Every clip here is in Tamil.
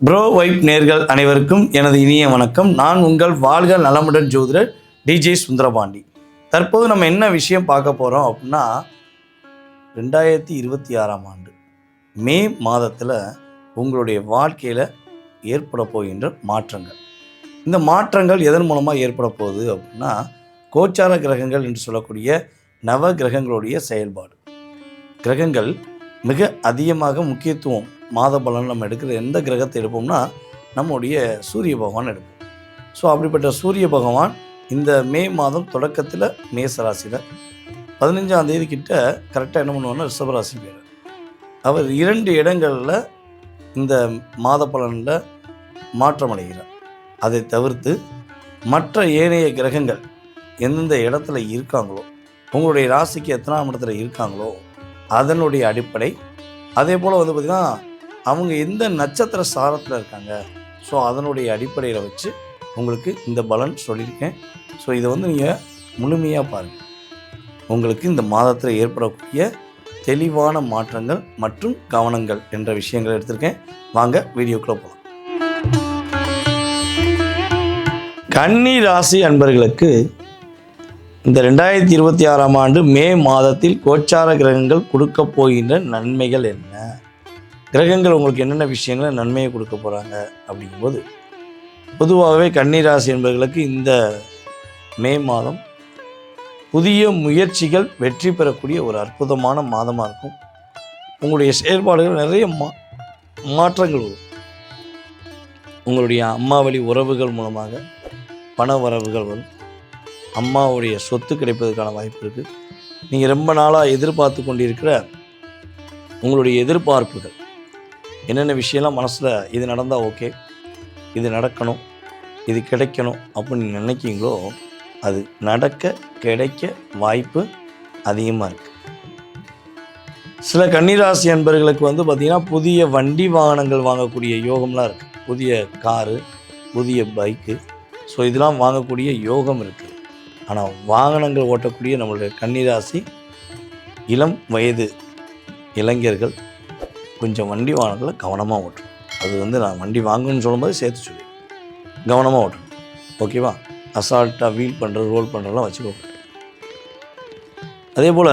ப்ரோ வைப் நேர்கள் அனைவருக்கும் எனது இனிய வணக்கம். நான் உங்கள் வாழ்க நலமுடன் ஜோதிடர் டிஜே சுந்தரபாண்டி. தற்போது நம்ம என்ன விஷயம் பார்க்க போகிறோம் அப்படின்னா, 2026ஆம் ஆண்டு மே மாதத்தில் உங்களுடைய வாழ்க்கையில் ஏற்பட போகின்ற மாற்றங்கள். இந்த மாற்றங்கள் எதன் மூலமாக ஏற்பட போகுது அப்படின்னா, கோச்சார கிரகங்கள் என்று சொல்லக்கூடிய நவ கிரகங்களுடைய செயல்பாடு. கிரகங்கள் மிக அதிகமாக முக்கியத்துவம் மாத பலன் நம்ம எடுக்கிற எந்த கிரகத்தை எடுப்போம்னா நம்முடைய சூரிய பகவான் எடுப்போம். ஸோ அப்படிப்பட்ட சூரிய பகவான் இந்த மே மாதம் தொடக்கத்தில் மேசராசியில் 15ஆம் தேதி கிட்ட கரெக்டாக என்ன பண்ணுவார்னா ரிஷபராசி பேர். அவர் 2 இடங்களில் இந்த மாத பலனில் மாற்றம் அடைகிறார். அதை தவிர்த்து மற்ற ஏனைய கிரகங்கள் எந்தெந்த இடத்துல இருக்காங்களோ, உங்களுடைய ராசிக்கு எத்தனாம் இடத்துல இருக்காங்களோ அதனுடைய அடிப்படை, அதே போல் பார்த்திங்கன்னா அவங்க எந்த நட்சத்திர சாரத்தில் இருக்காங்க, ஸோ அதனுடைய அடிப்படையில் வச்சு உங்களுக்கு இந்த பலன் சொல்லியிருக்கேன். ஸோ இதை நீங்கள் முழுமையாக பாருங்கள். உங்களுக்கு இந்த மாதத்தில் ஏற்படக்கூடிய தெளிவான மாற்றங்கள் மற்றும் கவனங்கள் என்ற விஷயங்களை எடுத்திருக்கேன். வாங்க வீடியோக்குள்ளே போகலாம். கன்னி ராசி அன்பர்களுக்கு இந்த 2026ஆம் ஆண்டு மே மாதத்தில் கோச்சார கிரகங்கள் கொடுக்க போகின்ற நன்மைகள் என்ன, கிரகங்கள் உங்களுக்கு என்னென்ன விஷயங்களை நன்மையை கொடுக்க போகிறாங்க அப்படிங்கும்போது, பொதுவாகவே கன்னிராசி என்பவர்களுக்கு இந்த மே மாதம் புதிய முயற்சிகள் வெற்றி பெறக்கூடிய ஒரு அற்புதமான மாதமாக இருக்கும். உங்களுடைய செயல்பாடுகள் நிறைய மாற்றங்கள் வரும். உங்களுடைய அம்மா வழி உறவுகள் மூலமாக பண வரவுகள் வரும். அம்மாவுடைய சொத்து கிடைப்பதற்கான வாய்ப்பு இருக்குது. நீங்கள் ரொம்ப நாளாக எதிர்பார்த்து கொண்டிருக்கிற உங்களுடைய எதிர்பார்ப்புகள் என்னென்ன விஷயம்லாம் மனசில் இது நடந்தால் ஓகே, இது நடக்கணும், இது கிடைக்கணும் அப்படின்னு நினைக்கிங்களோ அது நடக்க கிடைக்க வாய்ப்பு அதிகமாக இருக்குது. சில கன்னிராசி அன்பர்களுக்கு பார்த்திங்கன்னா புதிய வண்டி வாகனங்கள் வாங்கக்கூடிய யோகம்லாம் இருக்குது. புதிய காரு, புதிய பைக்கு, ஸோ இதெல்லாம் வாங்கக்கூடிய யோகம் இருக்குது. ஆனால் வாகனங்கள் ஓட்டக்கூடிய நம்மளுடைய கன்னிராசி இளம் வயது இளைஞர்கள் கொஞ்சம் வண்டி வாகனங்களை கவனமாக ஓட்டணும். அது நான் வண்டி வாங்கணும்னு சொல்லும்போது சேர்த்து சொல்லி கவனமாக ஓட்டணும். ஓகேவா? அசால்ட்டாக வீல் பண்ணுறது, ரோல் பண்ணுறதுலாம் வச்சுக்கோங்க. அதே போல்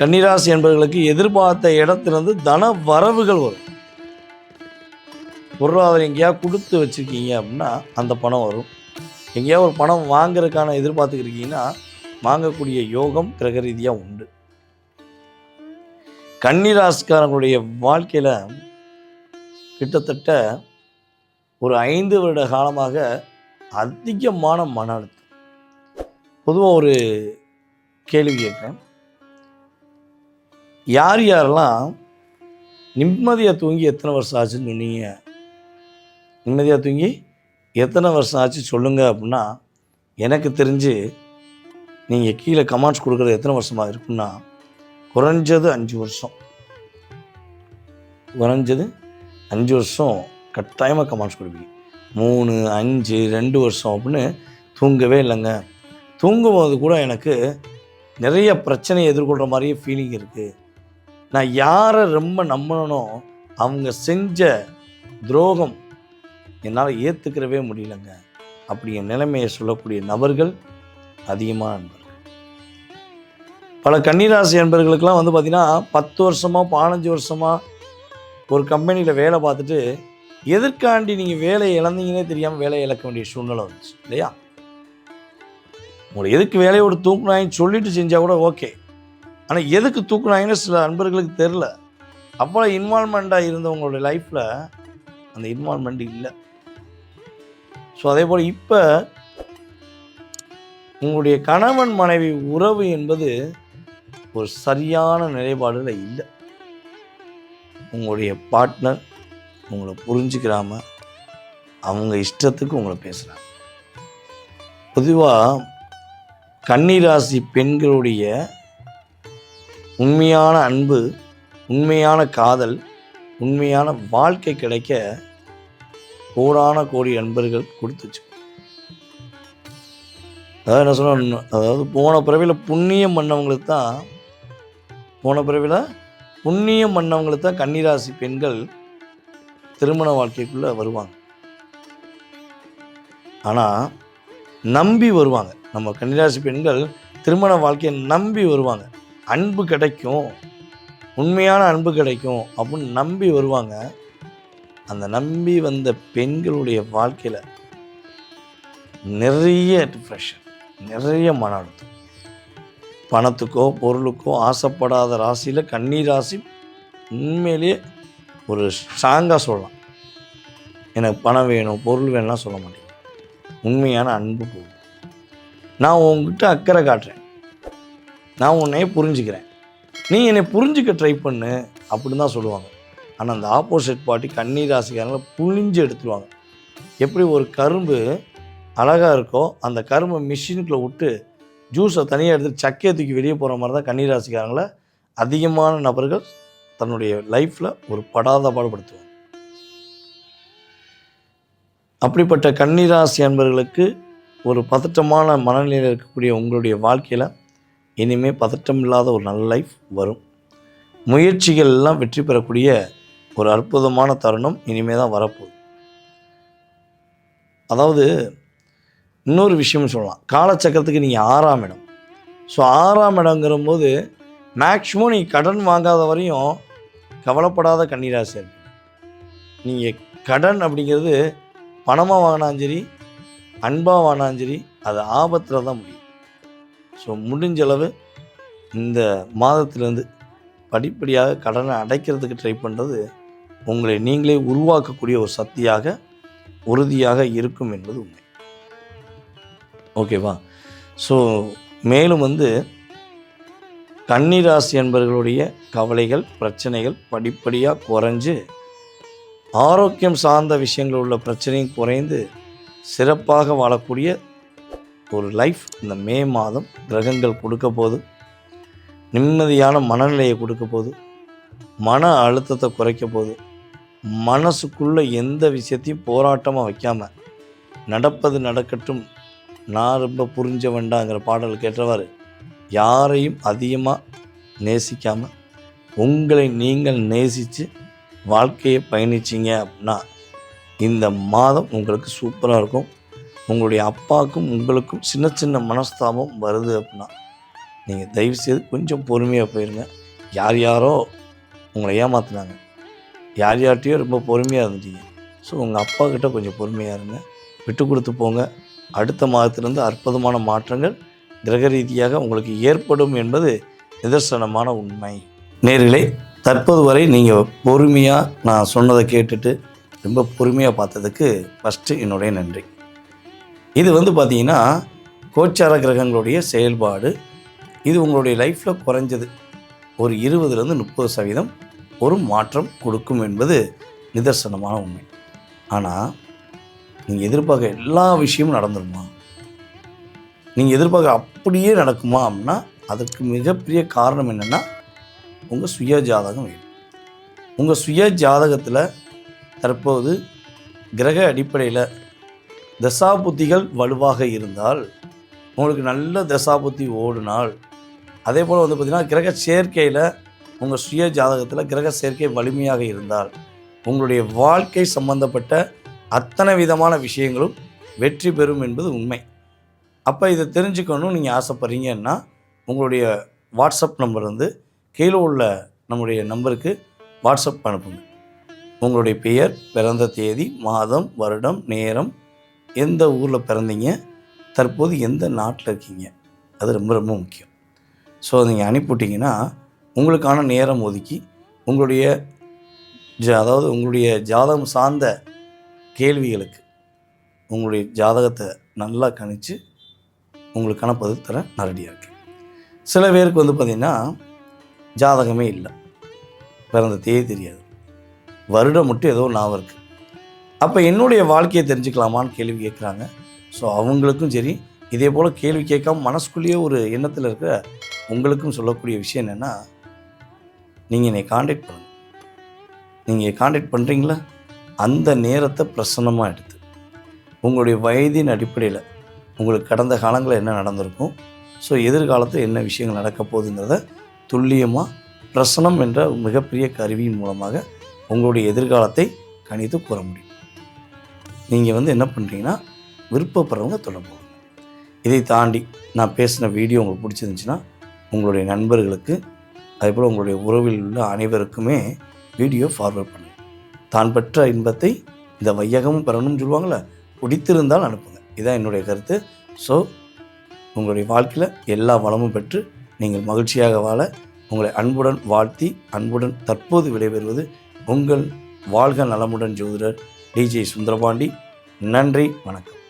கன்னிராசி என்பவர்களுக்கு எதிர்பார்த்த இடத்துலேருந்து தன வரவுகள் வரும். பொருளாதாரம் எங்கேயாவது கொடுத்து வச்சுருக்கீங்க அப்படின்னா அந்த பணம் வரும். எங்கேயாவது ஒரு பணம் வாங்கிறதுக்கான எதிர்பார்த்துக்கிருக்கீங்கன்னா வாங்கக்கூடிய யோகம் கிரக ரீதியாக உண்டு. கன்னிராசிக்காரங்களுடைய வாழ்க்கையில் கிட்டத்தட்ட ஒரு 5 வருட காலமாக அதிகமான மன அழுத்தம். பொதுவாக ஒரு கேள்வி கேட்குறேன், யாரெல்லாம் நிம்மதியாக தூங்கி எத்தனை வருஷம் ஆச்சுன்னு சொன்னீங்க? நிம்மதியாக தூங்கி எத்தனை வருஷம் ஆச்சு சொல்லுங்கள் அப்படின்னா, எனக்கு தெரிஞ்சு நீங்கள் கீழே கமெண்ட்ஸ் கொடுக்குறது எத்தனை வருஷமாக இருக்குன்னா குறைஞ்சது 5 வருஷம். குறைஞ்சது 5 வருஷம் கட்டாயமாக கமெண்ட்ஸ் கொடுப்பீங்க. 3, 5, 2 வருஷம் அப்படின்னு தூங்கவே இல்லைங்க. தூங்கும்போது கூட எனக்கு நிறைய பிரச்சனையை எதிர்கொள்கிற மாதிரியே ஃபீலிங் இருக்குது. நான் யாரை ரொம்ப நம்பணும், அவங்க செஞ்ச துரோகம் என்னால் ஏற்றுக்கிறவே முடியலங்க அப்படிங்கிற நிலைமையை சொல்லக்கூடிய நபர்கள் அதிகமான நண்பர்கள். பல கன்னிராசி நண்பர்களுக்கெல்லாம் பார்த்திங்கன்னா 10 வருஷமாக 15 வருஷமாக ஒரு கம்பெனியில் வேலை பார்த்துட்டு எதற்காண்டி நீங்கள் வேலையை இழந்தீங்கன்னே தெரியாமல் வேலையை இழக்க வேண்டிய சூழ்நிலை வந்துச்சு இல்லையா? உங்களை எதுக்கு வேலையோடு தூக்குனாங்கன்னு சொல்லிட்டு செஞ்சால் கூட ஓகே, ஆனால் எதுக்கு தூக்குனாங்கன்னு சில நண்பர்களுக்கு தெரில. அப்போ இன்வால்மெண்ட்டாக இருந்தவங்களுடைய லைஃப்பில் அந்த இன்வால்மெண்ட் இல்லை. ஸோ அதே போல் இப்போ உங்களுடைய கணவன் மனைவி உறவு என்பது ஒரு சரியான நிலைப்பாடில் இல்லை. உங்களுடைய பார்ட்னர் உங்களை புரிஞ்சுக்கிறாம அவங்க இஷ்டத்துக்கு உங்களை பேசுகிறாங்க. பொதுவாக கன்னிராசி பெண்களுடைய உண்மையான அன்பு, உண்மையான காதல், உண்மையான வாழ்க்கை கிடைக்க கோடான கோடி அன்பர்கள் கொடுத்து வச்சு, அதாவது என்ன சொன்ன, அதாவது போன பிறவியில் புண்ணியம் பண்ணவங்களுக்கு தான் கன்னிராசி பெண்கள் திருமண வாழ்க்கைக்குள்ளே வருவாங்க. ஆனால் நம்பி வருவாங்க. நம்ம கன்னிராசி பெண்கள் திருமண வாழ்க்கையை நம்பி வருவாங்க. அன்பு கிடைக்கும், உண்மையான அன்பு கிடைக்கும் அப்படின்னு நம்பி வருவாங்க. அந்த நம்பி வந்த பெண்களுடைய வாழ்க்கையில் நிறைய டிப்ரெஷன், நிறைய மன அழுத்தம். பணத்துக்கோ பொருளுக்கோ ஆசைப்படாத ராசியில் கன்னி ராசி உண்மையிலேயே ஒரு ஸ்ட்ராங்காக சொல்லலாம். எனக்கு பணம் வேணும் பொருள் வேணும்லாம் சொல்ல மாட்டேங்க. உண்மையான அன்பு போகும். நான் உங்ககிட்ட அக்கறை காட்டுறேன், நான் உன்னையே புரிஞ்சுக்கிறேன், நீ என்னை புரிஞ்சுக்க ட்ரை பண்ணு அப்படின்னு தான் சொல்லுவாங்க. ஆனால் அந்த ஆப்போசிட் பார்ட்டி கன்னி ராசிக்காரங்களை புழிஞ்சு எடுத்துருவாங்க. எப்படி ஒரு கரும்பு அழகாக இருக்கோ அந்த கரும்பை மிஷினுக்குள்ளே விட்டு ஜூஸை தனியாக எடுத்து சக்கையை தூக்கி வெளியே போகிற மாதிரி தான் கன்னி ராசிக்காரங்களை அதிகமான நபர்கள் தன்னுடைய லைஃப்பில் ஒரு படாத பாடுபடுத்துவாங்க. அப்படிப்பட்ட கன்னிராசி அன்பர்களுக்கு ஒரு பதட்டமான மனநிலையில் இருக்கக்கூடிய உங்களுடைய வாழ்க்கையில் இனிமேல் பதட்டம் இல்லாத ஒரு நல்ல லைஃப் வரும். முயற்சிகள் எல்லாம் வெற்றி பெறக்கூடிய ஒரு அற்புதமான தருணம் இனிமேல் தான் வரப்போகுது. அதாவது இன்னொரு விஷயம் சொல்லலாம், காலச்சக்கரத்துக்கு நீங்கள் 6ஆம் இடம். ஸோ 6ஆம் இடங்கிற போது மேக்ஸிமம் நீங்கள் கடன் வாங்காத வரையும் கவலைப்படாத கன்னிராசி இருக்கு. நீங்கள் கடன் அப்படிங்கிறது பணமாக வாங்கினாலும் சரி அன்பாக வாங்கினாலும் சரி அது ஆபத்தில் தான் முடியும். ஸோ முடிஞ்சளவு இந்த மாதத்திலேருந்து படிப்படியாக கடனை அடைக்கிறதுக்கு ட்ரை பண்ணுறது உங்களை நீங்களே உருவாக்கக்கூடிய ஒரு சக்தியாக உறுதியாக இருக்கும் என்பது உண்மை. ஓகேவா? ஸோ மேலும் கன்னிராசி என்பவர்களுடைய கவலைகள் பிரச்சனைகள் படிப்படியாக குறைஞ்சு ஆரோக்கியம் சார்ந்த விஷயங்கள் உள்ள பிரச்சனையும் குறைந்து சிறப்பாக வாழக்கூடிய ஒரு லைஃப் இந்த மே மாதம் கிரகங்கள் கொடுக்க போது. நிம்மதியான மனநிலையை கொடுக்க போது, மன அழுத்தத்தை குறைக்க போது, மனசுக்குள்ளே எந்த விஷயத்தையும் போராட்டமாக வைக்காமல் நடப்பது நடக்கட்டும் நான் ரொம்ப புரிஞ்ச வேண்டாங்கிற பாடல் கேட்டவாறு யாரையும் அதிகமாக நேசிக்காமல் உங்களை நீங்கள் நேசித்து வாழ்க்கையை பயணிச்சிங்க அப்படின்னா இந்த மாதம் உங்களுக்கு சூப்பராக இருக்கும். உங்களுடைய அப்பாவுக்கும் உங்களுக்கும் சின்ன சின்ன மனஸ்தாபம் வருது அப்படின்னா நீங்கள் தயவுசெய்து கொஞ்சம் பொறுமையாக போயிருங்க. யார் யாரோ உங்களை ஏமாத்துனாங்க, யார் யார்கிட்டையோ ரொம்ப பொறுமையாக இருந்துட்டீங்க. ஸோ உங்கள் அப்பா கிட்ட கொஞ்சம் பொறுமையாக இருங்க, விட்டு கொடுத்து போங்க. அடுத்த மாதத்திலிருந்து அற்புதமான மாற்றங்கள் கிரக ரீதியாக உங்களுக்கு ஏற்படும் என்பது நிதர்சனமான உண்மை. நேர்களே, தற்போது வரை நீங்கள் பொறுமையாக நான் சொன்னதை கேட்டுட்டு ரொம்ப பொறுமையாக பார்த்ததுக்கு ஃபஸ்ட்டு என்னுடைய நன்றி. இது பார்த்திங்கன்னா கோச்சார கிரகங்களுடைய செயல்பாடு. இது உங்களுடைய லைஃப்பில் குறைஞ்சது ஒரு 20-30% ஒரு மாற்றம் கொடுக்கும் என்பது நிதர்சனமான உண்மை. ஆனால் நீங்கள் எதிர்பார்க்க எல்லா விஷயமும் நடந்துருமா, நீங்கள் எதிர்பார்க்க அப்படியே நடக்குமா அப்படின்னா அதற்கு மிகப்பெரிய காரணம் என்னென்னா உங்கள் சுய ஜாதகம் வேணும். உங்கள் சுய ஜாதகத்தில் தற்போது கிரக அடிப்படையில் தசாபுத்திகள் வலுவாக இருந்தால், உங்களுக்கு நல்ல தசாபுத்தி ஓடினால், அதே போல் பார்த்திங்கன்னா கிரக சேர்க்கையில் உங்கள் சுய ஜாதகத்தில் கிரக சேர்க்கை வலிமையாக இருந்தால் உங்களுடைய வாழ்க்கை சம்பந்தப்பட்ட அத்தனை விதமான விஷயங்களும் வெற்றி பெறும் என்பது உண்மை. அப்போ இதை தெரிஞ்சுக்கணும் நீங்கள் ஆசைப்பட்றீங்கன்னா உங்களுடைய வாட்ஸ்அப் நம்பர் கீழே உள்ள நம்முடைய நம்பருக்கு வாட்ஸ்அப் அனுப்புங்க. உங்களுடைய பெயர், பிறந்த தேதி, மாதம், வருடம், நேரம், எந்த ஊரில் பிறந்தீங்க, தற்போது எந்த நாட்டில் இருக்கீங்க, அது ரொம்ப ரொம்ப முக்கியம். ஸோ நீங்கள் அனுப்பிவிட்டிங்கன்னா உங்களுக்கான நேரம் ஒதுக்கி உங்களுடைய உங்களுடைய ஜாதகம் சார்ந்த கேள்விகளுக்கு உங்களுடைய ஜாதகத்தை நல்லா கணித்து உங்களுக்கான பதில் தர நான் ரெடியாக இருக்கேன். சில பேருக்கு பார்த்திங்கன்னா ஜாதகமே இல்லை, பிறந்த தேதி தெரியாது, வருடம் மட்டும் ஏதோ ஞாபகம் இருக்குது. அப்போ என்னுடைய வாழ்க்கையை தெரிஞ்சுக்கலாமான்னு கேள்வி கேட்குறாங்க. ஸோ அவங்களுக்கும் சரி, இதே போல் கேள்வி கேட்காம மனசுக்குள்ளேயே ஒரு எண்ணத்தில் இருக்கிற உங்களுக்கும் சொல்லக்கூடிய விஷயம் என்னென்னா, நீங்கள் என்னை காண்டாக்ட் பண்ணுங்கள். நீங்கள் காண்டாக்ட் பண்ணுறீங்களா, அந்த நேரத்தை பிரசன்னமாக எடுத்து உங்களுடைய வயதின் அடிப்படையில் உங்களுக்கு கடந்த காலங்களில் என்ன நடந்திருக்கும், ஸோ எதிர்காலத்தில் என்ன விஷயங்கள் நடக்க போகுதுங்கிறத துல்லியமாக பிரசனம் என்ற மிகப்பெரிய கருவியின் மூலமாக உங்களுடைய எதிர்காலத்தை கணித்து கூற முடியும். நீங்கள் என்ன பண்ணுறீங்கன்னா விருப்பப்படுறவங்க தொடர்பு. இதை தாண்டி நான் பேசின வீடியோ உங்களுக்கு பிடிச்சிருந்துச்சுன்னா உங்களுடைய நண்பர்களுக்கு அதேபோல் உங்களுடைய உறவில் உள்ள அனைவருக்குமே வீடியோ ஃபார்வர்ட் பண்ணுங்கள். தான் பெற்ற இன்பத்தை இந்த வையகமும் பெறணும்னு சொல்லுவாங்கள்ல, பிடித்திருந்தால் அனுப்புங்க. இதுதான் என்னுடைய கருத்து. ஸோ உங்களுடைய வாழ்க்கையில் எல்லா வளமும் பெற்று நீங்கள் மகிழ்ச்சியாக வாழ உங்களை அன்புடன் வாழ்த்தி அன்புடன் தற்போது விடைபெறுவது உங்கள் வாழ்க நலமுடன் ஜோதிடர் டிஜே சுந்தரபாண்டி. நன்றி, வணக்கம்.